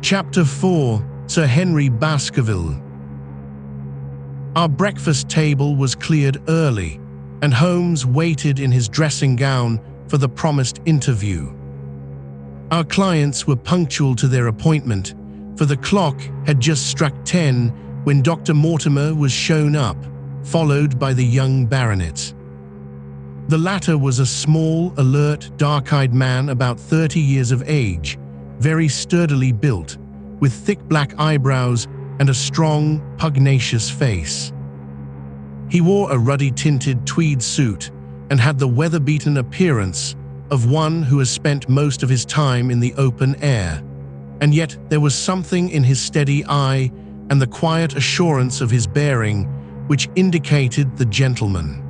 Chapter 4. Sir Henry Baskerville. Our breakfast table was cleared early, and Holmes waited in his dressing gown for the promised interview. Our clients were punctual to their appointment, for the clock had just struck 10 when Dr. Mortimer was shown up, followed by the young baronet. The latter was a small, alert, dark-eyed man about 30 years of age, very sturdily built, with thick black eyebrows and a strong, pugnacious face. He wore a ruddy-tinted tweed suit and had the weather-beaten appearance of one who has spent most of his time in the open air, and yet there was something in his steady eye and the quiet assurance of his bearing which indicated the gentleman.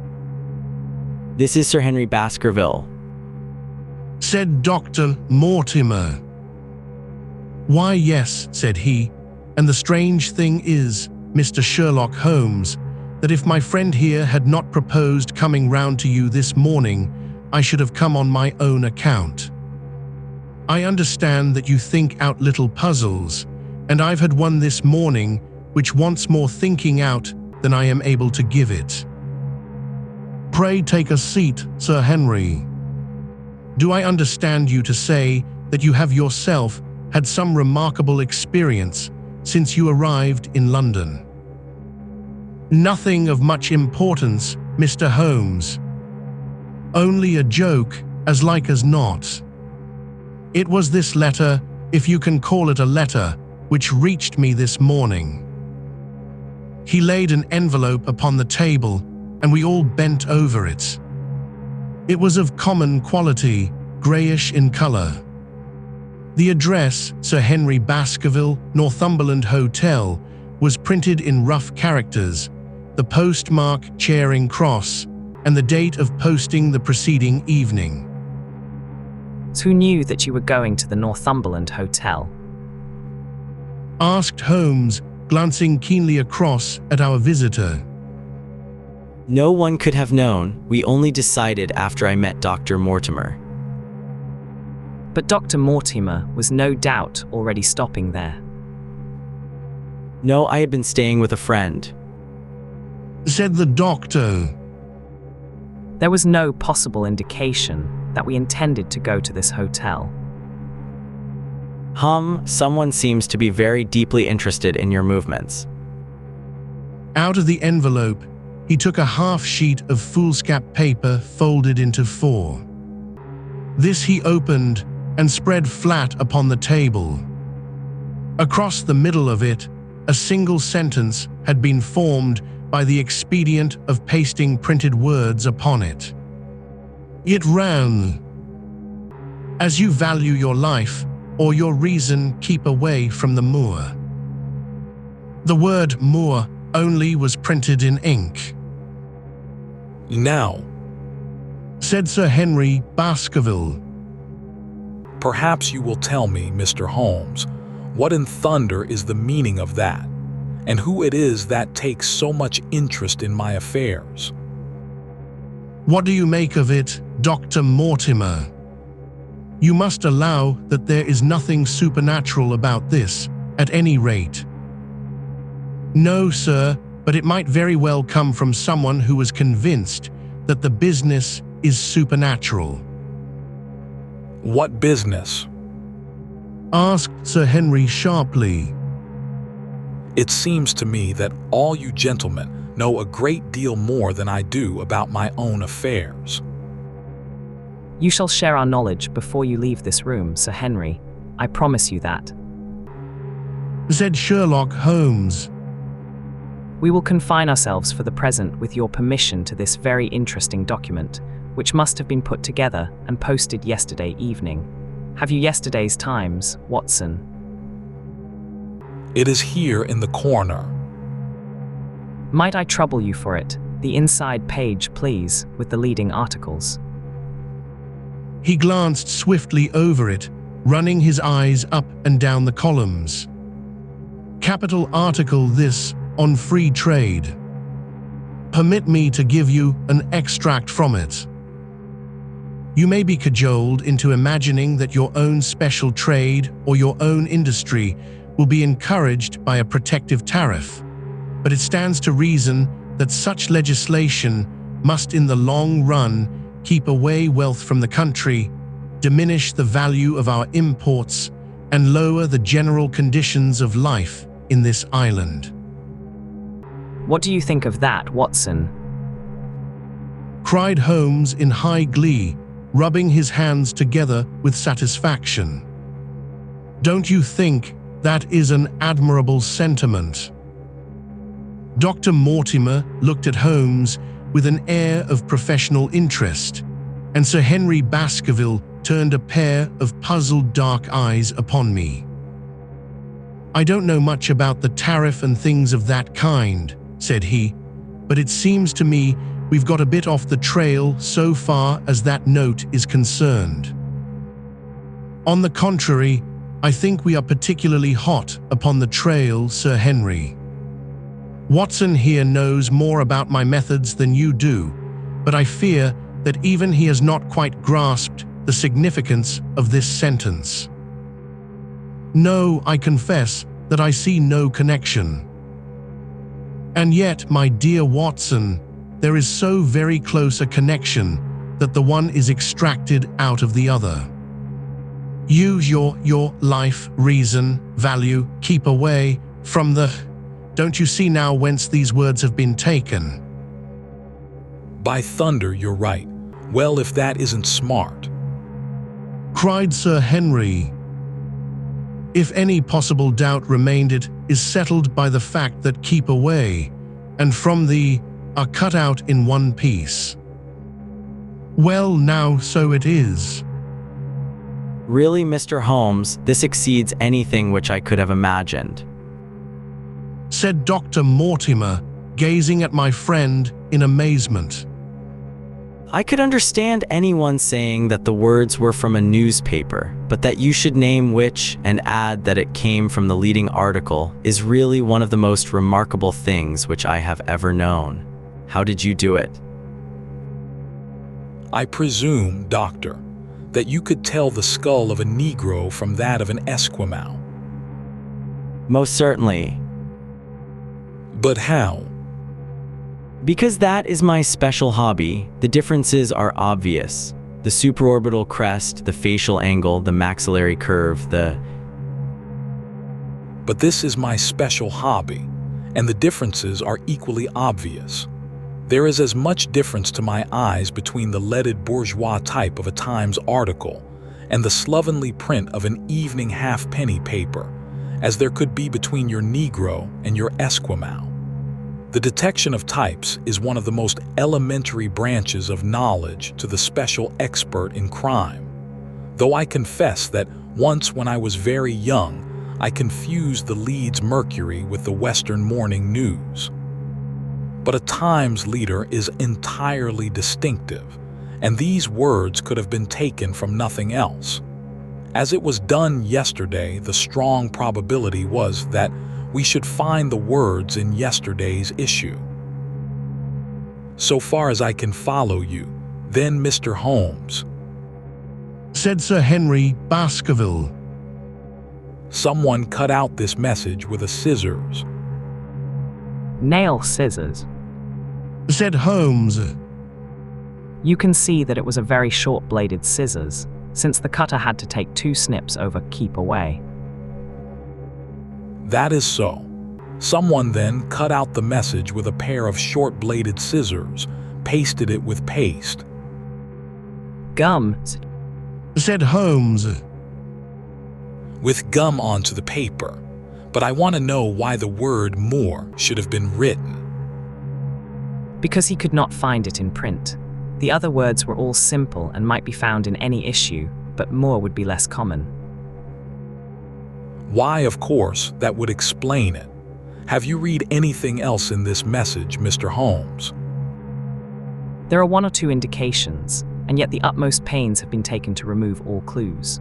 "This is Sir Henry Baskerville," said Dr. Mortimer. "Why, yes," said he, "and the strange thing is, Mr. Sherlock Holmes, that if my friend here had not proposed coming round to you this morning, I should have come on my own account. I understand that you think out little puzzles, and I've had one this morning which wants more thinking out than I am able to give it. Pray take a seat, Sir Henry. Do I understand you to say that you have yourself had some remarkable experience since you arrived in London?" "Nothing of much importance, Mr. Holmes. Only a joke, as like as not. It was this letter, if you can call it a letter, which reached me this morning." He laid an envelope upon the table, and we all bent over it. It was of common quality, greyish in colour. The address, Sir Henry Baskerville, Northumberland Hotel, was printed in rough characters, the postmark Charing Cross, and the date of posting the preceding evening. "So who knew that you were going to the Northumberland Hotel?" asked Holmes, glancing keenly across at our visitor. "No one could have known. We only decided after I met Dr. Mortimer." "But Dr. Mortimer was no doubt already stopping there." "No, I had been staying with a friend," said the doctor. "There was no possible indication that we intended to go to this hotel." Someone seems to be very deeply interested in your movements." Out of the envelope, he took a half sheet of foolscap paper folded into 4. This he opened and spread flat upon the table. Across the middle of it, a single sentence had been formed by the expedient of pasting printed words upon it. It ran, "As you value your life, or your reason, keep away from the moor." The word moor only was printed in ink. "Now," said Sir Henry Baskerville, "perhaps you will tell me, Mr. Holmes, what in thunder is the meaning of that, and who it is that takes so much interest in my affairs." "What do you make of it, Dr. Mortimer? You must allow that there is nothing supernatural about this, at any rate." "No, sir, but it might very well come from someone who was convinced that the business is supernatural." "What business?" asked Sir Henry sharply. "It seems to me that all you gentlemen know a great deal more than I do about my own affairs." "You shall share our knowledge before you leave this room, Sir Henry. I promise you that." said Sherlock Holmes. "We will confine ourselves for the present with your permission to this very interesting document, which must have been put together and posted yesterday evening. Have you yesterday's Times, Watson?" "It is here in the corner." "Might I trouble you for it? The inside page, please, with the leading articles." He glanced swiftly over it, running his eyes up and down the columns. "Capital article this, on free trade. Permit me to give you an extract from it. You may be cajoled into imagining that your own special trade or your own industry will be encouraged by a protective tariff, but it stands to reason that such legislation must in the long run keep away wealth from the country, diminish the value of our imports, and lower the general conditions of life in this island. What do you think of that, Watson? Cried Holmes in high glee, rubbing his hands together with satisfaction. Don't you think that is an admirable sentiment? Dr. Mortimer looked at Holmes with an air of professional interest, and Sir Henry Baskerville turned a pair of puzzled dark eyes upon me. I don't know much about the tariff and things of that kind, said he, but it seems to me we've got a bit off the trail so far as that note is concerned. On the contrary, I think we are particularly hot upon the trail, Sir Henry. Watson here knows more about my methods than you do, but I fear that even he has not quite grasped the significance of this sentence. No, I confess that I see no connection. And yet, my dear Watson, there is so very close a connection that the one is extracted out of the other. Use your life, reason, value, keep away from the... Don't you see now whence these words have been taken? By thunder, you're right. Well, if that isn't smart. Cried Sir Henry. If any possible doubt remained, it is settled by the fact that keep away, and from the are cut out in one piece. Well, now so it is. Really, Mr. Holmes, this exceeds anything which I could have imagined, said Dr. Mortimer, gazing at my friend in amazement. I could understand anyone saying that the words were from a newspaper, but that you should name which and add that it came from the leading article is really one of the most remarkable things which I have ever known. How did you do it? I presume, Doctor, that you could tell the skull of a Negro from that of an Esquimau. Most certainly. But how? Because that is my special hobby. The differences are obvious. The supraorbital crest, the facial angle, the maxillary curve, But this is my special hobby, and the differences are equally obvious. There is as much difference to my eyes between the leaded bourgeois type of a Times article and the slovenly print of an evening halfpenny paper as there could be between your Negro and your Esquimau. The detection of types is one of the most elementary branches of knowledge to the special expert in crime, though I confess that once when I was very young, I confused the Leeds Mercury with the Western Morning News. But a Times leader is entirely distinctive, and these words could have been taken from nothing else. As it was done yesterday, the strong probability was that we should find the words in yesterday's issue. So far as I can follow you, then, Mr. Holmes, said Sir Henry Baskerville. Someone cut out this message with a scissors. Nail scissors. Said Holmes. You can see that it was a very short-bladed scissors, since the cutter had to take 2 snips over keep away. That is so. Someone then cut out the message with a pair of short-bladed scissors, pasted it with paste. Gum, said Holmes. With gum onto the paper, but I want to know why the word more should have been written. because he could not find it in print. The other words were all simple and might be found in any issue, but more would be less common. Why, of course, that would explain it. Have you read anything else in this message, Mr. Holmes? There are 1 or 2 indications, and yet the utmost pains have been taken to remove all clues.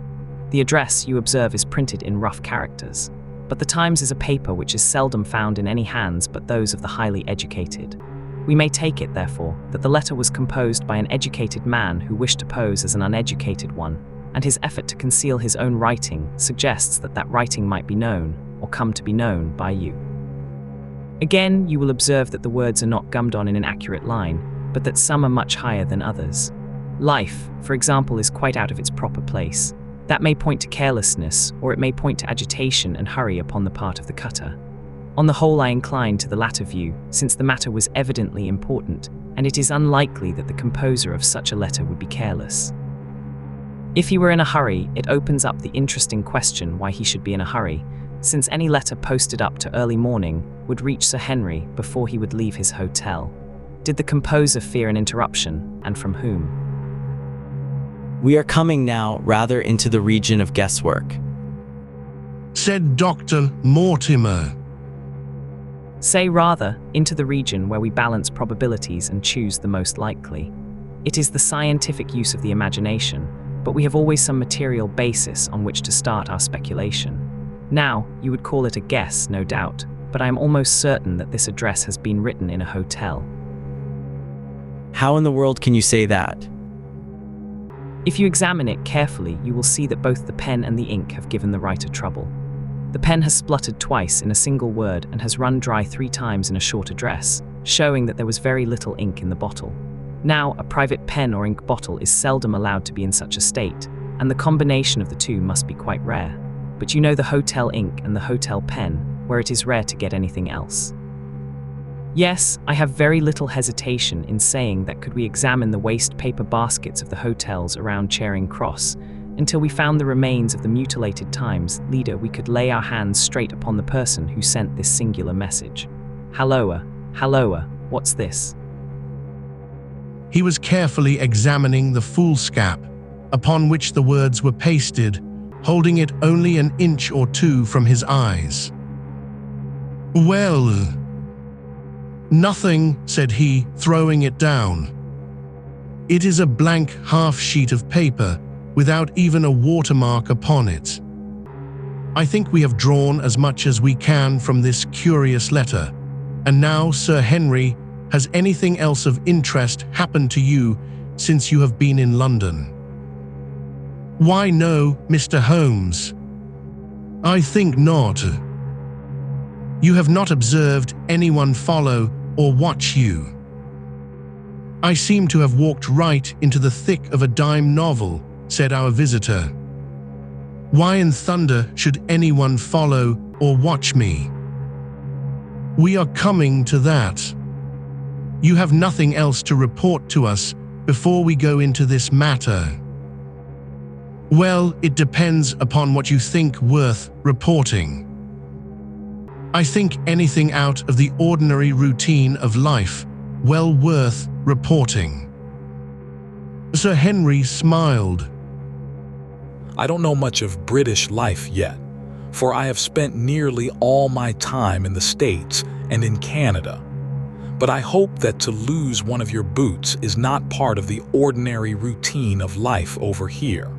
The address, you observe, is printed in rough characters, but the Times is a paper which is seldom found in any hands but those of the highly educated. We may take it, therefore, that the letter was composed by an educated man who wished to pose as an uneducated one, and his effort to conceal his own writing suggests that that writing might be known, or come to be known, by you. Again, you will observe that the words are not gummed on in an accurate line, but that some are much higher than others. Life, for example, is quite out of its proper place. That may point to carelessness, or it may point to agitation and hurry upon the part of the cutter. On the whole, I incline to the latter view, since the matter was evidently important, and it is unlikely that the composer of such a letter would be careless. If he were in a hurry, it opens up the interesting question why he should be in a hurry, since any letter posted up to early morning would reach Sir Henry before he would leave his hotel. Did the composer fear an interruption, and from whom? We are coming now rather into the region of guesswork, said Dr. Mortimer. Say rather, into the region where we balance probabilities and choose the most likely. It is the scientific use of the imagination, but we have always some material basis on which to start our speculation. Now, you would call it a guess, no doubt, but I am almost certain that this address has been written in a hotel. How in the world can you say that? If you examine it carefully, you will see that both the pen and the ink have given the writer trouble. The pen has spluttered twice in a single word and has run dry 3 times in a short address, showing that there was very little ink in the bottle. Now, a private pen or ink bottle is seldom allowed to be in such a state, and the combination of the two must be quite rare. But you know the hotel ink and the hotel pen, where it is rare to get anything else. Yes, I have very little hesitation in saying that could we examine the waste paper baskets of the hotels around Charing Cross, until we found the remains of the mutilated Times leader, we could lay our hands straight upon the person who sent this singular message. Halloa, halloa, what's this? He was carefully examining the foolscap, upon which the words were pasted, holding it only an inch or 2 from his eyes. Well, nothing, said he, throwing it down. It is a blank half-sheet of paper, without even a watermark upon it. I think we have drawn as much as we can from this curious letter. And now, Sir Henry, has anything else of interest happened to you since you have been in London? Why, no, Mr. Holmes. I think not. You have not observed anyone follow or watch you. I seem to have walked right into the thick of a dime novel, said our visitor. Why in thunder should anyone follow or watch me? We are coming to that. You have nothing else to report to us before we go into this matter. Well, it depends upon what you think worth reporting. I think anything out of the ordinary routine of life well worth reporting. Sir Henry smiled. I don't know much of British life yet, for I have spent nearly all my time in the States and in Canada. But I hope that to lose one of your boots is not part of the ordinary routine of life over here.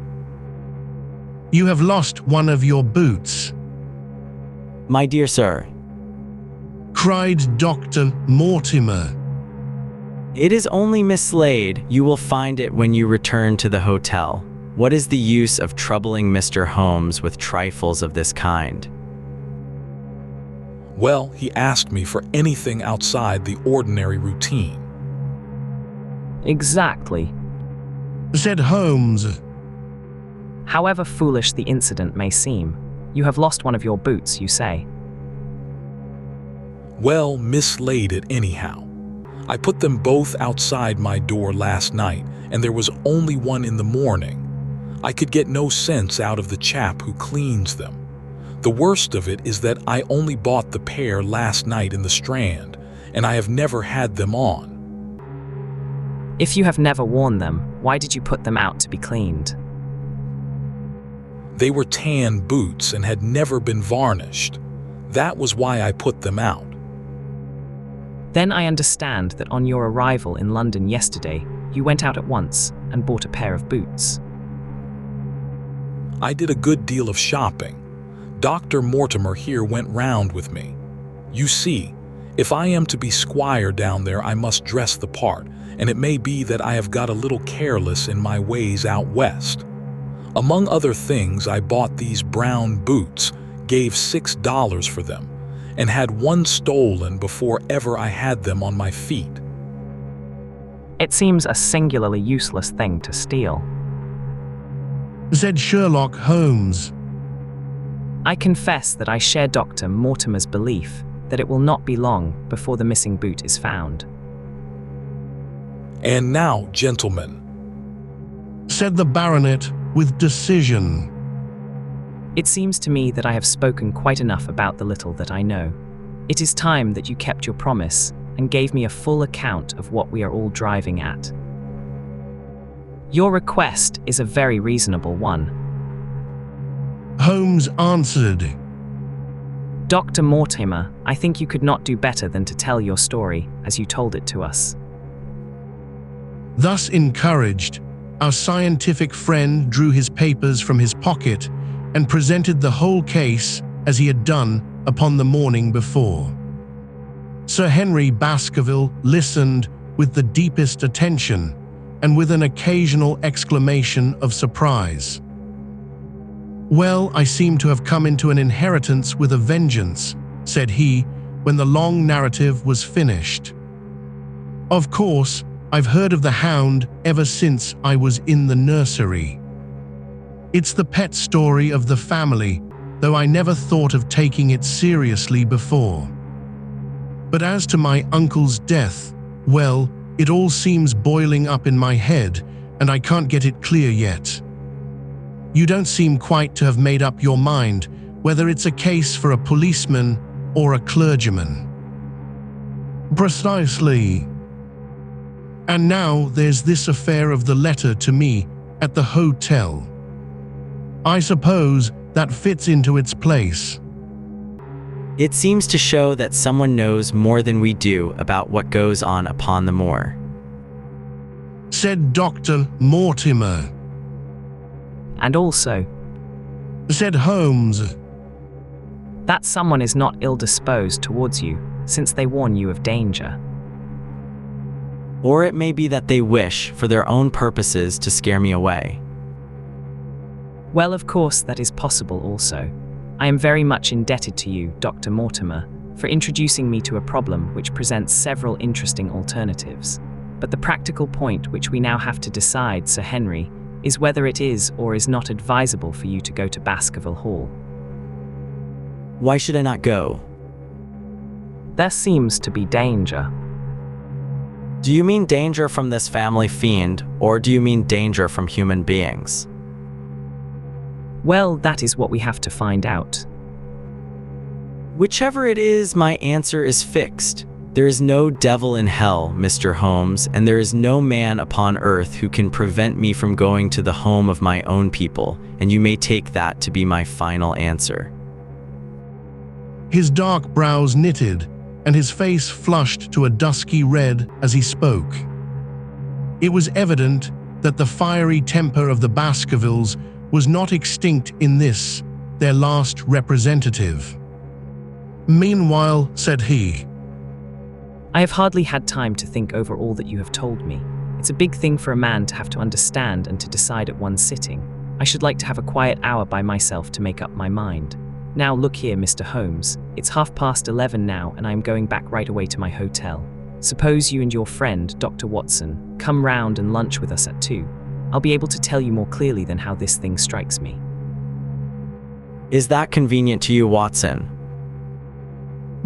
You have lost one of your boots, My dear sir, cried Dr. Mortimer. it is only mislaid. You will find it when you return to the hotel. What is the use of troubling Mr. Holmes with trifles of this kind? Well, he asked me for anything outside the ordinary routine. Exactly. Said Holmes. However foolish the incident may seem, you have lost one of your boots, you say. Well, mislaid it anyhow. I put them both outside my door last night, and there was only one in the morning. I could get no sense out of the chap who cleans them. The worst of it is that I only bought the pair last night in the Strand, and I have never had them on. If you have never worn them, why did you put them out to be cleaned? They were tan boots and had never been varnished. That was why I put them out. Then I understand that on your arrival in London yesterday, you went out at once and bought a pair of boots. I did a good deal of shopping. Dr. Mortimer here went round with me. You see, If I am to be squire down there, I must dress the part, and it may be that I have got a little careless in my ways out west. Among other things, I bought these brown boots, gave $6 for them, and had one stolen before ever I had them on my feet. It seems a singularly useless thing to steal. Said Sherlock Holmes. I confess that I share Dr. Mortimer's belief that it will not be long before the missing boot is found. And now, gentlemen, Said the baronet with decision. It seems to me that I have spoken quite enough about the little that I know. It is time that you kept your promise and gave me a full account of what we are all driving at. Your request is a very reasonable one. Holmes answered. Dr. Mortimer, I think you could not do better than to tell your story as you told it to us. Thus encouraged, our scientific friend drew his papers from his pocket and presented the whole case as he had done upon the morning before. Sir Henry Baskerville listened with the deepest attention and with an occasional exclamation of surprise. "Well, I seem to have come into an inheritance with a vengeance," said he when the long narrative was finished. "Of course, I've heard of the Hound ever since I was in the nursery. It's the pet story of the family, though I never thought of taking it seriously before. But as to my uncle's death, well, it all seems boiling up in my head, and I can't get it clear yet. You don't seem quite to have made up your mind whether it's a case for a policeman or a clergyman." "Precisely. And now there's this affair of the letter to me at the hotel. I suppose that fits into its place." It seems to show that someone knows more than we do about what goes on upon the moor. Said Dr. Mortimer. And also, Said Holmes. that someone is not ill-disposed towards you, since they warn you of danger. Or it may be that they wish, for their own purposes, to scare me away. Well, of course, that is possible also. I am very much indebted to you, Dr. Mortimer, for introducing me to a problem which presents several interesting alternatives. But the practical point which we now have to decide, Sir Henry, is whether it is or is not advisable for you to go to Baskerville Hall. Why should I not go? There seems to be danger. Do you mean danger from this family fiend, or do you mean danger from human beings? Well, that is what we have to find out. Whichever it is, my answer is fixed. There is no devil in hell, Mr. Holmes, and there is no man upon earth who can prevent me from going to the home of my own people, and you may take that to be my final answer. His dark brows knitted, and his face flushed to a dusky red as he spoke. It was evident that the fiery temper of the Baskervilles was not extinct in this, their last representative. "Meanwhile," said he, I have hardly had time to think over all that you have told me. It's a big thing for a man to have to understand and to decide at one sitting. I should like to have a quiet hour by myself to make up my mind. Now look here, Mr. Holmes, it's 11:30 now and I am going back right away to my hotel. Suppose you and your friend, Dr. Watson, come round and lunch with us at 2. I'll be able to tell you more clearly than how this thing strikes me. Is that convenient to you, Watson?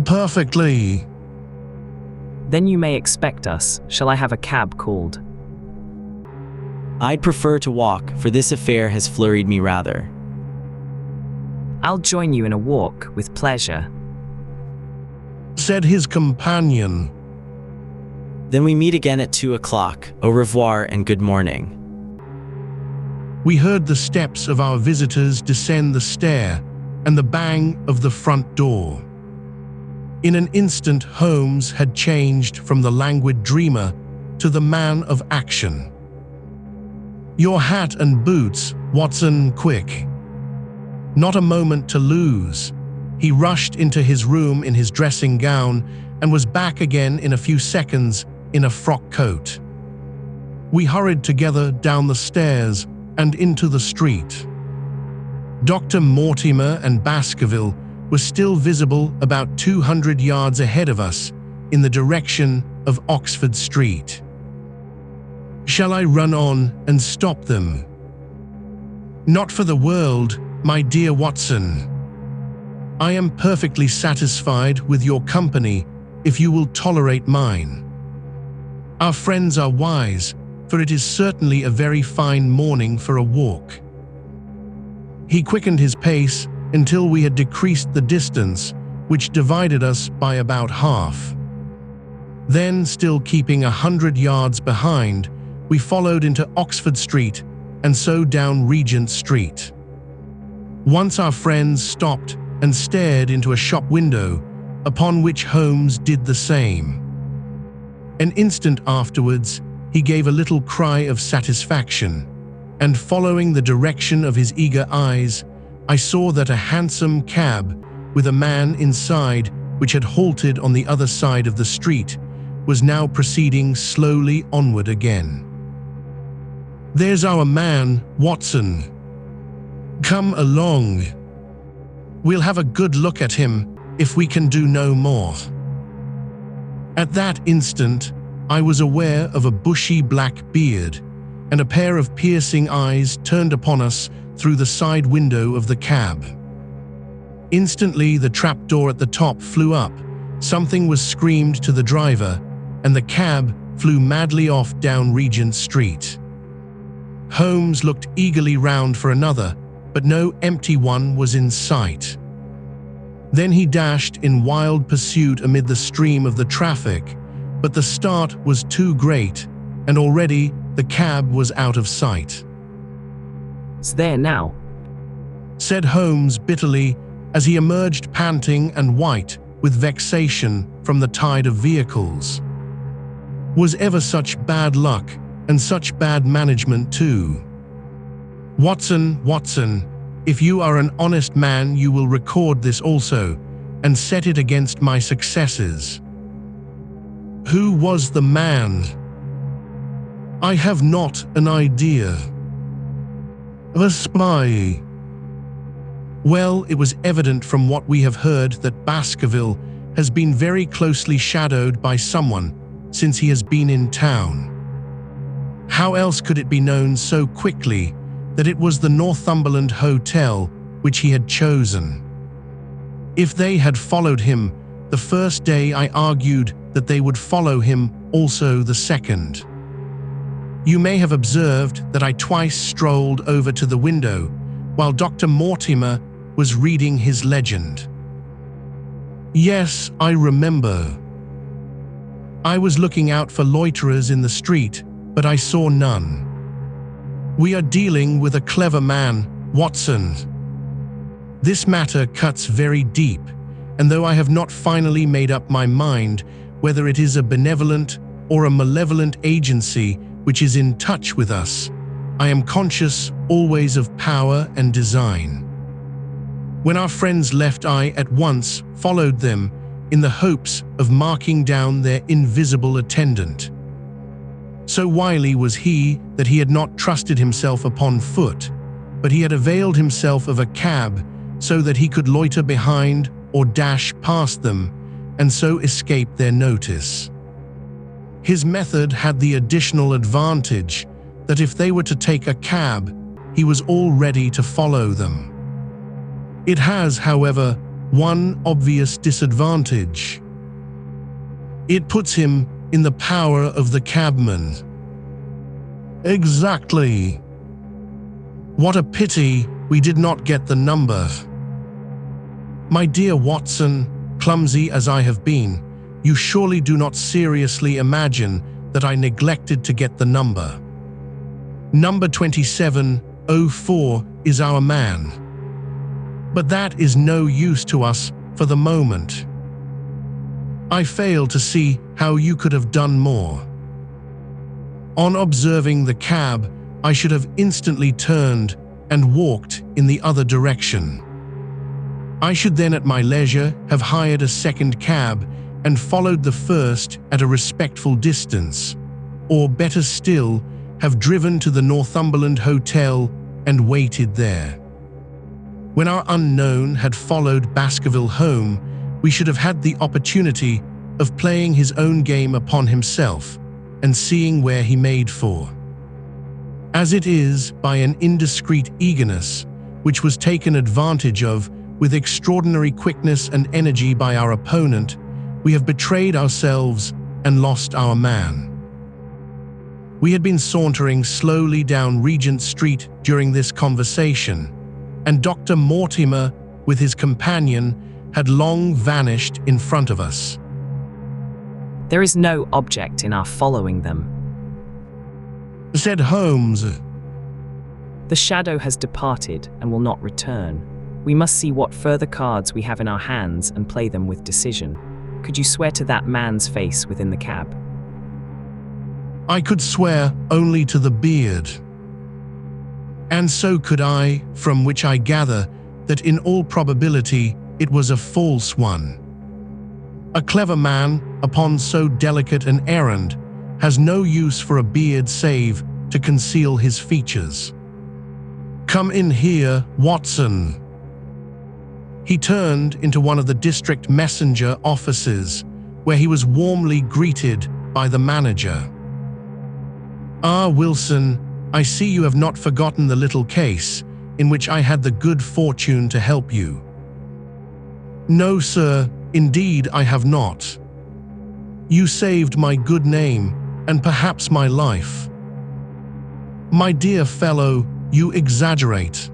"Perfectly." Then you may expect us. Shall I have a cab called? I'd prefer to walk, for this affair has flurried me rather. I'll join you in a walk, with pleasure. Said his companion. Then we meet again at 2 o'clock. Au revoir and good morning. We heard the steps of our visitors descend the stair and the bang of the front door. In an instant, Holmes had changed from the languid dreamer to the man of action. "Your hat and boots, Watson, quick." Not a moment to lose. He rushed into his room in his dressing gown and was back again in a few seconds in a frock coat. We hurried together down the stairs and into the street. Dr. Mortimer and Baskerville were still visible about 200 yards ahead of us in the direction of Oxford Street. Shall I run on and stop them? Not for the world, my dear Watson. I am perfectly satisfied with your company if you will tolerate mine. Our friends are wise, for it is certainly a very fine morning for a walk. He quickened his pace until we had decreased the distance, which divided us by about half. Then, still keeping 100 yards behind, we followed into Oxford Street and so down Regent Street. Once our friends stopped and stared into a shop window, upon which Holmes did the same. An instant afterwards, he gave a little cry of satisfaction, and following the direction of his eager eyes, I saw that a hansom cab, with a man inside, which had halted on the other side of the street, was now proceeding slowly onward again. "There's our man, Watson. Come along. We'll have a good look at him if we can do no more." At that instant, I was aware of a bushy black beard and a pair of piercing eyes turned upon us through the side window of the cab. Instantly, the trapdoor at the top flew up, something was screamed to the driver, and the cab flew madly off down Regent Street. Holmes looked eagerly round for another, but no empty one was in sight. Then he dashed in wild pursuit amid the stream of the traffic, but the start was too great, and already the cab was out of sight. It's there now, said Holmes bitterly as he emerged panting and white with vexation from the tide of vehicles. Was ever such bad luck, and such bad management too? Watson, Watson, if you are an honest man, you will record this also, and set it against my successes. Who was the man? I have not an idea. A spy. Well, it was evident from what we have heard that Baskerville has been very closely shadowed by someone since he has been in town. How else could it be known so quickly that it was the Northumberland Hotel which he had chosen? If they had followed him the first day, I argued that they would follow him also the second. You may have observed that I twice strolled over to the window while Dr. Mortimer was reading his legend. Yes, I remember. I was looking out for loiterers in the street, but I saw none. We are dealing with a clever man, Watson. This matter cuts very deep, and though I have not finally made up my mind whether it is a benevolent or a malevolent agency which is in touch with us, I am conscious always of power and design. When our friends left, I at once followed them in the hopes of marking down their invisible attendant. So wily was he that he had not trusted himself upon foot, but he had availed himself of a cab so that he could loiter behind or dash past them, and so escape their notice. His method had the additional advantage that if they were to take a cab, he was all ready to follow them. It has, however, one obvious disadvantage. It puts him in the power of the cabman. Exactly. What a pity we did not get the number. My dear Watson, clumsy as I have been, you surely do not seriously imagine that I neglected to get the number. Number 2704 is our man. But that is no use to us for the moment. I fail to see how you could have done more. On observing the cab, I should have instantly turned and walked in the other direction. I should then at my leisure have hired a second cab and followed the first at a respectful distance, or better still, have driven to the Northumberland Hotel and waited there. When our unknown had followed Baskerville home, we should have had the opportunity of playing his own game upon himself and seeing where he made for. As it is, by an indiscreet eagerness, which was taken advantage of with extraordinary quickness and energy by our opponent, we have betrayed ourselves and lost our man. We had been sauntering slowly down Regent Street during this conversation, and Dr. Mortimer, with his companion, had long vanished in front of us. There is no object in our following them, said Holmes. The shadow has departed and will not return. We must see what further cards we have in our hands and play them with decision. Could you swear to that man's face within the cab? I could swear only to the beard. And so could I, from which I gather that in all probability it was a false one. A clever man, upon so delicate an errand, has no use for a beard save to conceal his features. Come in here, Watson. He turned into one of the district messenger offices, where he was warmly greeted by the manager. Ah, Wilson, I see you have not forgotten the little case in which I had the good fortune to help you. No, sir, indeed I have not. You saved my good name and perhaps my life. My dear fellow, you exaggerate.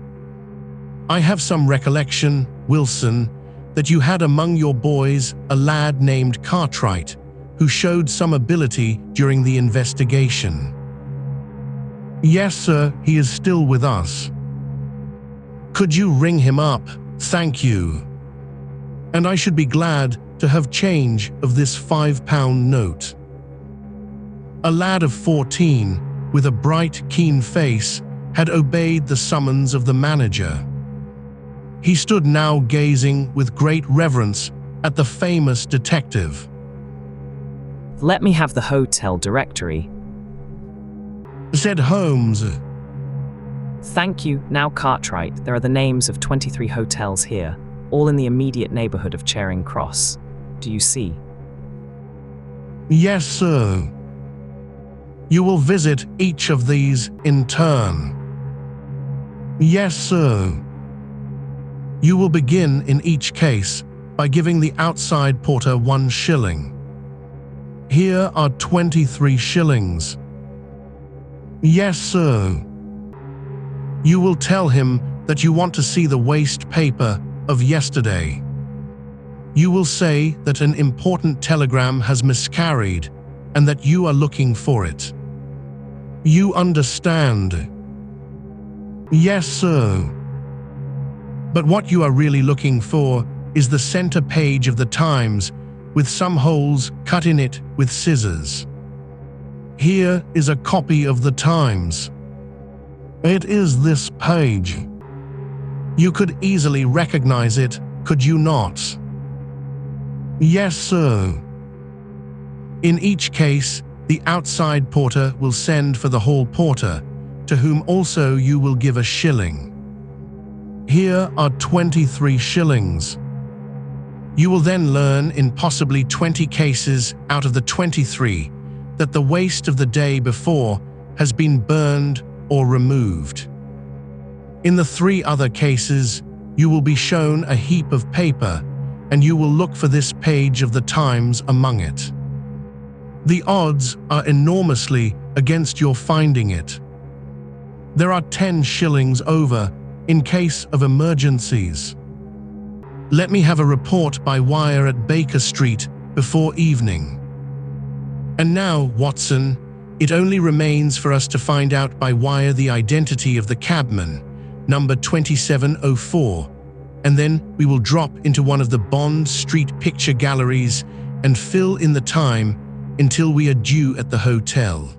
I have some recollection, Wilson, that you had among your boys a lad named Cartwright, who showed some ability during the investigation. Yes, sir, he is still with us. Could you ring him up? Thank you. And I should be glad to have change of this £5 note. A lad of 14, with a bright, keen face, had obeyed the summons of the manager. He stood now gazing with great reverence at the famous detective. Let me have the hotel directory, said Holmes. Thank you. Now, Cartwright, there are the names of 23 hotels here, all in the immediate neighborhood of Charing Cross. Do you see? Yes, sir. You will visit each of these in turn. Yes, sir. You will begin in each case by giving the outside porter 1 shilling. Here are 23 shillings. Yes, sir. You will tell him that you want to see the waste paper of yesterday. You will say that an important telegram has miscarried and that you are looking for it. You understand? Yes, sir. But what you are really looking for is the center page of the Times with some holes cut in it with scissors. Here is a copy of the Times. It is this page. You could easily recognize it, could you not? Yes, sir. In each case, the outside porter will send for the hall porter, to whom also you will give 1 shilling. Here are 23 shillings. You will then learn in possibly 20 cases out of the 23 that the waste of the day before has been burned or removed. In the 3 other cases, you will be shown a heap of paper, and you will look for this page of the Times among it. The odds are enormously against your finding it. There are 10 shillings over in case of emergencies. Let me have a report by wire at Baker Street before evening. And now, Watson, it only remains for us to find out by wire the identity of the cabman, number 2704, and then we will drop into one of the Bond Street picture galleries and fill in the time until we are due at the hotel.